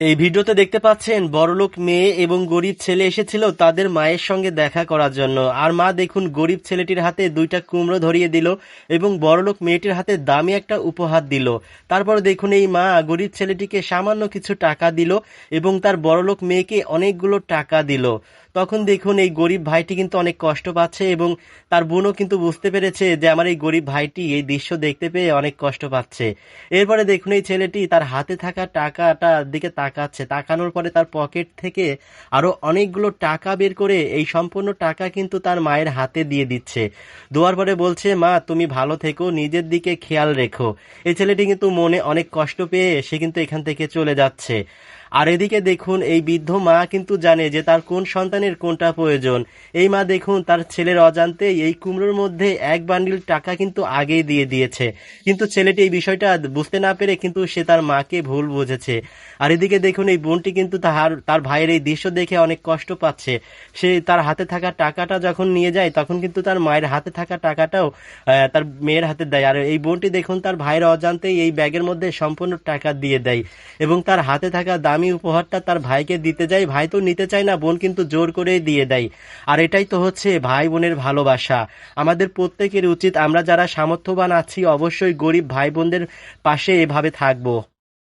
এই ভিডিওতে দেখতে পাচ্ছেন বড়লোক মেয়ে এবং গরিব ছেলে এসেছিল তাদের মায়ের সঙ্গে দেখা করার জন্য। আর মা দেখুন গরিব ছেলেটির হাতে দুইটা কুমড়ো ধরিয়ে দিল এবং বড়লোক মেয়েটির হাতে দামি একটা উপহার দিল। তারপর দেখুন এই মা গরিব ছেলেটিকে সামান্য কিছু টাকা দিল এবং তার বড়লোক মেয়েকে অনেকগুলো টাকা দিল। তখন দেখুন এই গরিব ভাইটি কিন্তু অনেক কষ্ট পাচ্ছে এবং তার বোনও কিন্তু বুঝতে পেরেছে যে আমার এই গরিব ভাইটি এই দৃশ্য দেখতে পেয়ে অনেক কষ্ট পাচ্ছে। এরপরে দেখুন এই ছেলেটি তার হাতে থাকা টাকাটার দিকে তাকাচ্ছে, তাকানোর পরে তার পকেট থেকে আরো অনেকগুলো টাকা বের করে এই সম্পূর্ণ টাকা কিন্তু তার মায়ের হাতে দিয়ে দিচ্ছে। দেওয়ার পরে বলছে, মা তুমি ভালো থেকো, নিজের দিকে খেয়াল রেখো। এই ছেলেটি কিন্তু মনে অনেক কষ্ট পেয়ে সে কিন্তু এখান থেকে চলে যাচ্ছে। আর এদিকে দেখুন এই বৃদ্ধ মা কিন্তু জানে যে তার কোন সন্তানের কোনটা প্রয়োজন। এই মা দেখুন তার ছেলের অজান্তেই এই কুমড়োর মধ্যে এক বান্ডিল টাকা কিন্তু আগেই দিয়ে দিয়েছে, কিন্তু ছেলেটি এই বিষয়টা বুঝতে না পেরে কিন্তু সে তার মাকে ভুল বুঝেছে। আর এদিকে দেখুন এই বোনটি কিন্তু তার ভাইয়ের এই দৃশ্য দেখে অনেক কষ্ট পাচ্ছে। সে তার হাতে থাকা টাকাটা যখন নিয়ে যায় তখন কিন্তু তার মায়ের হাতে থাকা টাকাটাও তার মেয়ের হাতে দেয়। আর এই বোনটি দেখুন তার ভাইয়ের অজান্তেই এই ব্যাগের মধ্যে সম্পূর্ণ টাকা দিয়ে দেয় এবং তার হাতে থাকা দামি উপহারটা তার ভাইকে দিতে যায়। ভাই তো নিতে চায় না, বোন কিন্তু জোর করে দিয়ে দেয়। আর এটাই তো হচ্ছে ভাই বোনের ভালোবাসা। আমাদের প্রত্যেকের উচিত আমরা যারা সামর্থ্যবান আছি অবশ্যই গরিব ভাই বোনদের পাশে এভাবে থাকবো।